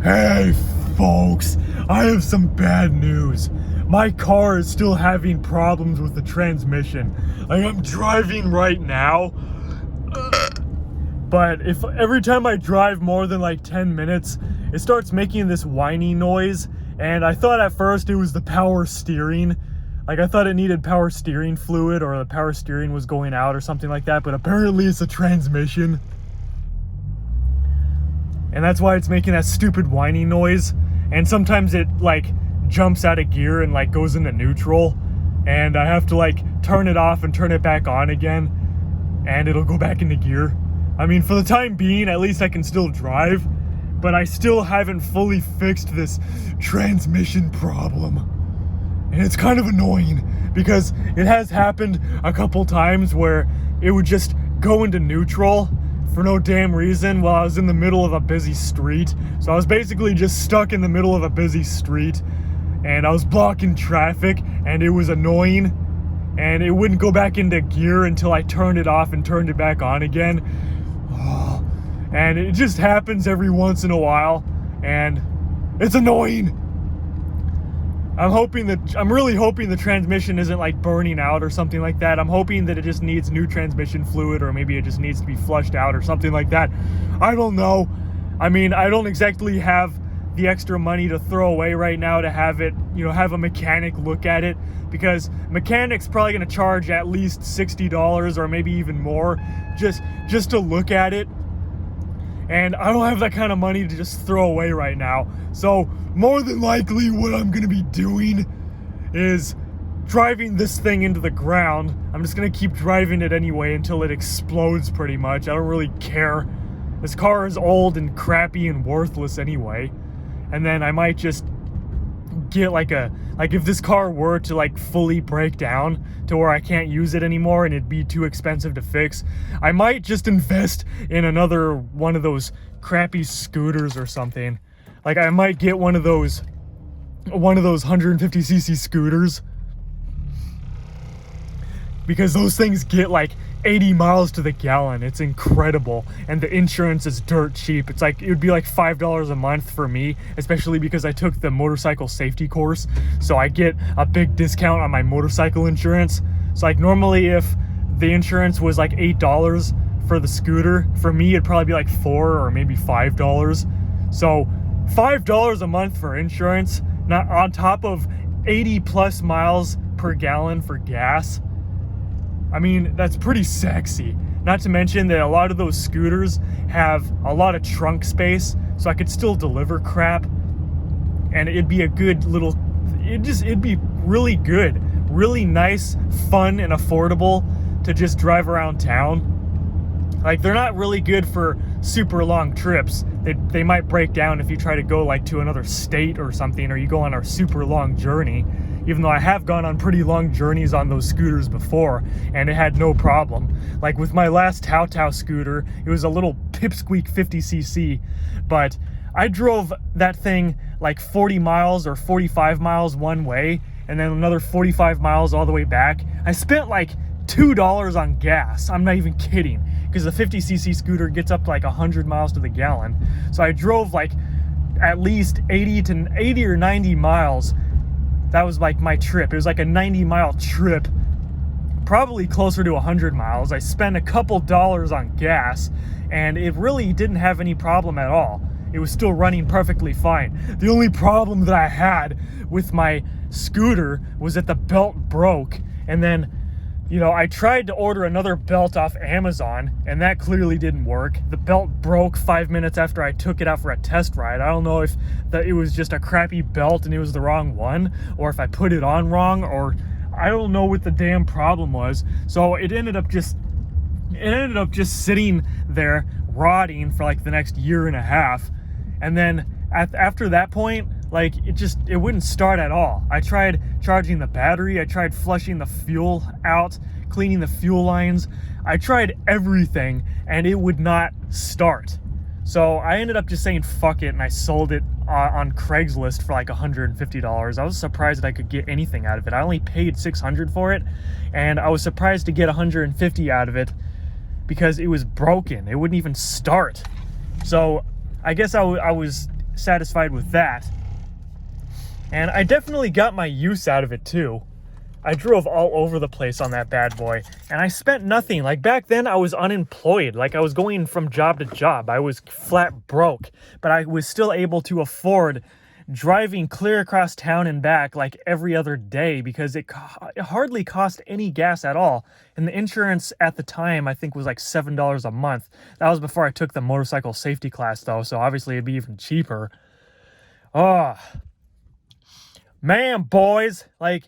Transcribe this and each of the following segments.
Hey folks, I have some bad news. My car is still having problems with the transmission. Like, I'm driving right now, but if every time I drive more than like 10 minutes, it starts making this whiny noise. And I thought at first it was the power steering. Like, I thought it needed power steering fluid, or the power steering was going out or something like that, but apparently it's a transmission. And that's why it's making that stupid whiny noise. And sometimes it like jumps out of gear and like goes into neutral, and I have to like turn it off and turn it back on again, and it'll go back into gear. I mean, for the time being, at least I can still drive, but I still haven't fully fixed this transmission problem. And it's kind of annoying because it has happened a couple times where it would just go into neutral for no damn reason while I was in the middle of a busy street. So I was basically just stuck in the middle of a busy street, and I was blocking traffic, and it was annoying, and it wouldn't go back into gear until I turned it off and turned it back on again. Oh, and it just happens every once in a while, and it's annoying. I'm really hoping the transmission isn't like burning out or something like that. I'm hoping that it just needs new transmission fluid, or maybe it just needs to be flushed out or something like that. I don't know. I mean, I don't exactly have the extra money to throw away right now to have it, have a mechanic look at it, because mechanic's probably going to charge at least $60 or maybe even more just to look at it. And I don't have that kind of money to just throw away right now. So more than likely what I'm going to be doing is driving this thing into the ground. I'm just going to keep driving it anyway until it explodes pretty much. I don't really care. This car is old and crappy and worthless anyway. And then I might just get like if this car were to like fully break down to where I can't use it anymore and it'd be too expensive to fix, I might just invest in another one of those crappy scooters or something. Like, I might get one of those 150cc scooters, because those things get like 80 miles to the gallon. It's incredible, and the insurance is dirt cheap. It's like, it would be like $5 a month for me, especially because I took the motorcycle safety course, so I get a big discount on my motorcycle insurance. So like, normally if the insurance was like $8 for the scooter, for me it'd probably be like $4 or maybe $5. So $5 a month for insurance, not on top of 80 plus miles per gallon for gas. I mean, that's pretty sexy. Not to mention that a lot of those scooters have a lot of trunk space, so I could still deliver crap, and it'd be a good little, it'd be really good, really nice, fun, and affordable to just drive around town. Like, they're not really good for super long trips. They might break down if you try to go like to another state or something, or you go on a super long journey. Even though I have gone on pretty long journeys on those scooters before, and it had no problem. Like with my last Tao scooter, it was a little pipsqueak 50cc, but I drove that thing like 40 miles or 45 miles one way, and then another 45 miles all the way back. I spent like $2 on gas. I'm not even kidding, because the 50cc scooter gets up to like 100 miles to the gallon. So I drove like at least 80 or 90 miles. That was like my trip. It was like a 90-mile trip, probably closer to 100 miles. I spent a couple dollars on gas, and it really didn't have any problem at all. It was still running perfectly fine. The only problem that I had with my scooter was that the belt broke, and then, I tried to order another belt off Amazon, and that clearly didn't work. The belt broke 5 minutes after I took it out for a test ride. I don't know if it was just a crappy belt and it was the wrong one, or if I put it on wrong, or I don't know what the damn problem was. So it ended up just sitting there rotting for like the next year and a half. And then after that point, like, it wouldn't start at all. I tried charging the battery, I tried flushing the fuel out, cleaning the fuel lines. I tried everything, and it would not start. So I ended up just saying fuck it, and I sold it on Craigslist for like $150. I was surprised that I could get anything out of it. I only paid $600 for it, and I was surprised to get $150 out of it because it was broken. It wouldn't even start. So I guess I was satisfied with that. And I definitely got my use out of it too. I drove all over the place on that bad boy, and I spent nothing. Like back then I was unemployed. Like I was going from job to job. I was flat broke, but I was still able to afford driving clear across town and back like every other day because it hardly cost any gas at all. And the insurance at the time I think was like $7 a month. That was before I took the motorcycle safety class though, so obviously it'd be even cheaper. Oh man, boys, like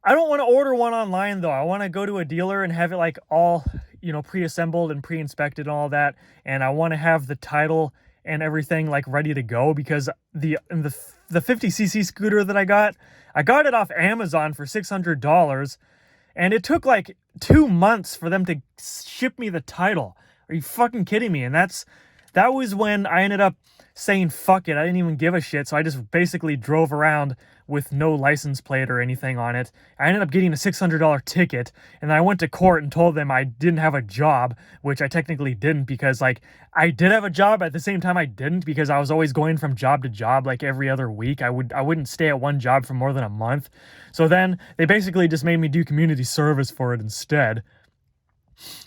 I don't want to order one online though. I want to go to a dealer and have it like all, pre-assembled and pre-inspected and all that. And I want to have the title and everything like ready to go because the 50cc scooter that I got it off Amazon for $600, and it took like 2 months for them to ship me the title. Are you fucking kidding me? And that was when I ended up saying fuck it. I didn't even give a shit, so I just basically drove around with no license plate or anything on it. I ended up getting a $600 ticket, and I went to court and told them I didn't have a job, which I technically didn't because, like, I did have a job at the same time I didn't because I was always going from job to job, like, every other week. I wouldn't stay at one job for more than a month. So then they basically just made me do community service for it instead.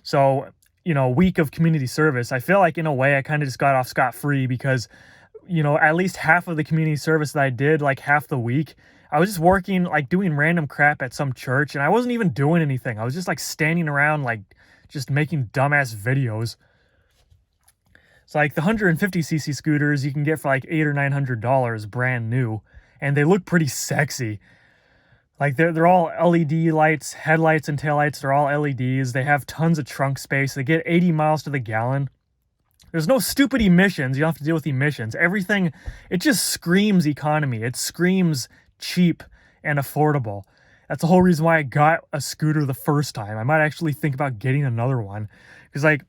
So, a week of community service, I feel like in a way I kind of just got off scot-free because at least half of the community service that I did, like half the week, I was just working, like doing random crap at some church, and I wasn't even doing anything. I was just like standing around, like just making dumbass videos. It's like the 150cc scooters you can get for like $800 or $900 brand new, and they look pretty sexy. Like they're all LED lights, headlights and taillights, they're all LEDs. They have tons of trunk space. They get 80 miles to the gallon. There's no stupid emissions. You don't have to deal with emissions. Everything, it just screams economy. It screams cheap and affordable. That's the whole reason why I got a scooter the first time. I might actually think about getting another one. Because, like,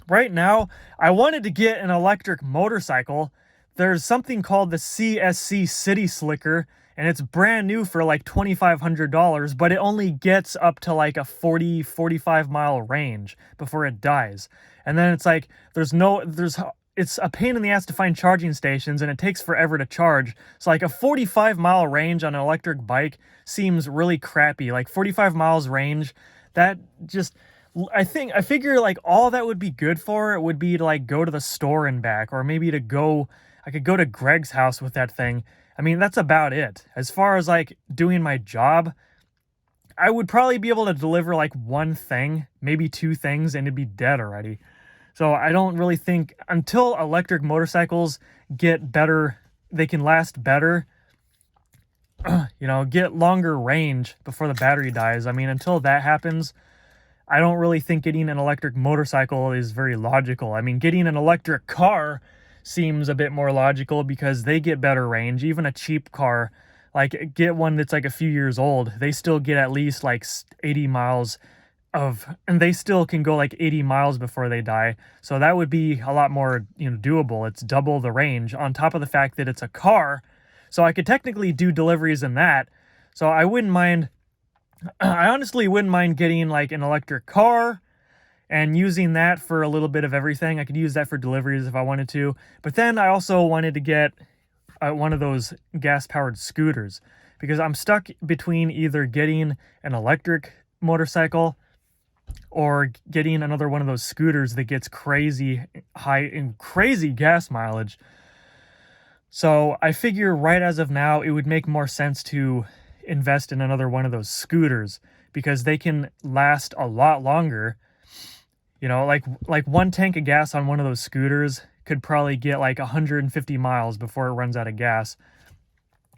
right now, I wanted to get an electric motorcycle. There's something called the CSC City Slicker, and it's brand new for like $2,500, but it only gets up to like a 45 mile range before it dies. And then it's like, it's a pain in the ass to find charging stations, and it takes forever to charge. So like a 45 mile range on an electric bike seems really crappy. Like 45 miles range, that just, I figure like all that would be good for, it would be to like go to the store and back, or maybe I could go to Greg's house with that thing. I mean, that's about it. As far as like doing my job, I would probably be able to deliver like one thing, maybe two things, and it'd be dead already. So I don't really think, until electric motorcycles get better, they can last better, get longer range before the battery dies. I mean, until that happens, I don't really think getting an electric motorcycle is very logical. I mean, getting an electric car seems a bit more logical because they get better range. Even a cheap car, like get one that's like a few years old, they still get at least like 80 miles and they still can go like 80 miles before they die. So that would be a lot more, doable. It's double the range on top of the fact that it's a car. So I could technically do deliveries in that. So I honestly wouldn't mind getting like an electric car and using that for a little bit of everything. I could use that for deliveries if I wanted to. But then I also wanted to get one of those gas-powered scooters because I'm stuck between either getting an electric motorcycle or getting another one of those scooters that gets crazy high and crazy gas mileage. So I figure right as of now, it would make more sense to invest in another one of those scooters because they can last a lot longer. Like one tank of gas on one of those scooters could probably get like 150 miles before it runs out of gas.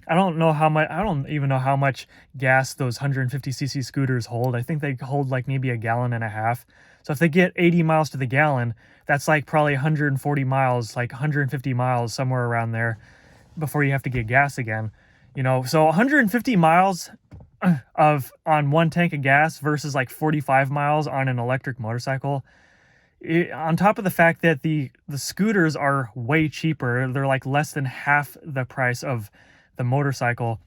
I don't even know how much gas those 150cc scooters hold. I think they hold like maybe a gallon and a half. So if they get 80 miles to the gallon, that's like probably 140 miles, like 150 miles, somewhere around there before you have to get gas again. So 150 miles on one tank of gas versus like 45 miles on an electric motorcycle. On top of the fact that the scooters are way cheaper, they're like less than half the price of the motorcycle.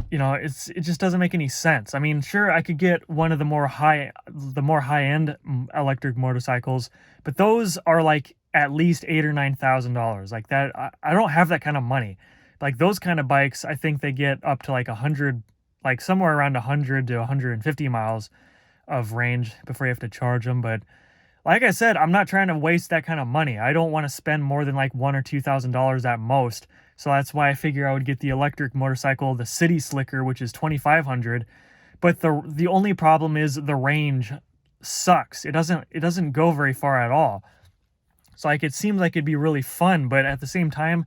It just doesn't make any sense. I mean, sure, I could get one of the more high-end electric motorcycles, but those are like at least $8,000 or $9,000. Like that, I don't have that kind of money. Like those kind of bikes, I think they get up to like 100, like somewhere around 100 to 150 miles of range before you have to charge them. But like I said, I'm not trying to waste that kind of money. I don't want to spend more than like $1,000 or $2,000 at most. So that's why I figure I would get the electric motorcycle, the City Slicker, which is $2,500. But the only problem is the range sucks. It doesn't go very far at all. So like it seems like it'd be really fun, but at the same time,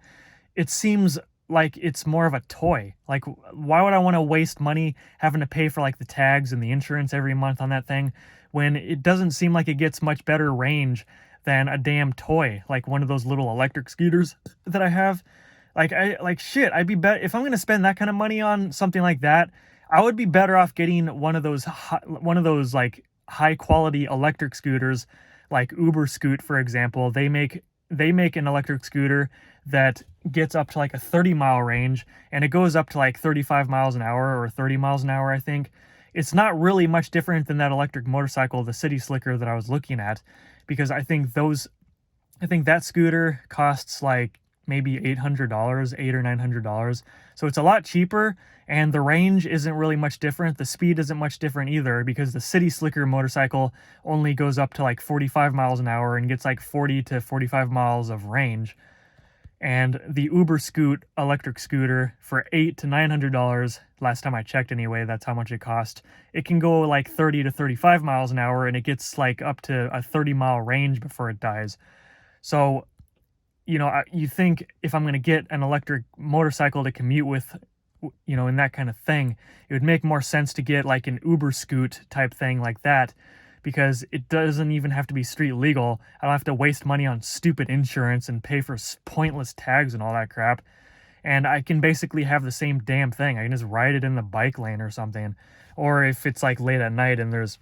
it seems like it's more of a toy. Like why would I want to waste money having to pay for like the tags and the insurance every month on that thing when it doesn't seem like it gets much better range than a damn toy, like one of those little electric scooters that I have. Shit, I'd be better if I'm going to spend that kind of money on something like that. I would be better off getting one of those like high quality electric scooters, like Uber Scoot, for example. They make an electric scooter that gets up to like a 30-mile range, and it goes up to like 35 miles an hour or 30 miles an hour, I think. It's not really much different than that electric motorcycle, the City Slicker that I was looking at, because I think that scooter costs like maybe $800, $800 or $900. So it's a lot cheaper, and the range isn't really much different. The speed isn't much different either, because the City Slicker motorcycle only goes up to like 45 miles an hour and gets like 40 to 45 miles of range. And the Uber Scoot electric scooter for $800 to $900, last time I checked anyway, that's how much it cost. It can go like 30 to 35 miles an hour, and it gets like up to a 30-mile range before it dies. So, you know, you think if I'm going to get an electric motorcycle to commute with, you know, in that kind of thing, it would make more sense to get like an Uber Scoot type thing like that, because it doesn't even have to be street legal. I don't have to waste money on stupid insurance and pay for pointless tags and all that crap. And I can basically have the same damn thing. I can just ride it in the bike lane or something. Or if it's like late at night and there's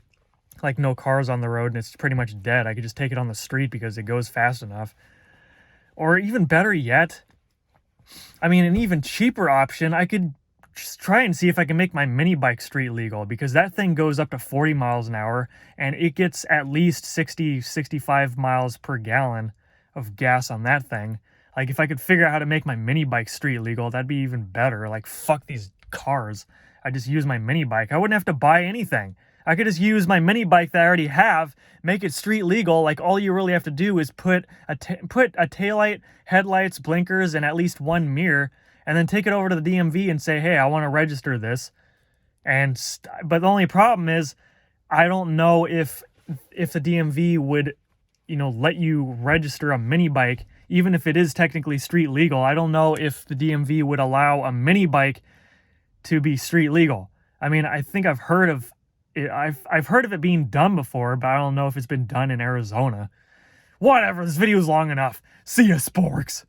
like no cars on the road and it's pretty much dead, I could just take it on the street because it goes fast enough. Or even better yet, I mean, an even cheaper option, I could just try and see if I can make my mini bike street legal, because that thing goes up to 40 miles an hour and it gets at least 65 miles per gallon of gas on that thing. Like if I could figure out how to make my mini bike street legal, that'd be even better. Like fuck these cars. I just use my mini bike. I wouldn't have to buy anything. I could just use my mini bike that I already have, make it street legal. Like all you really have to do is put a taillight, headlights, blinkers, and at least one mirror, and then take it over to the DMV and say, hey, I want to register this. But the only problem is, I don't know if the DMV would, you know, let you register a mini bike, even if it is technically street legal. I don't know if the DMV would allow a mini bike to be street legal. I mean, I think I've heard of it. I've heard of it being done before, but I don't know if it's been done in Arizona. Whatever, this video is long enough. See ya, sporks.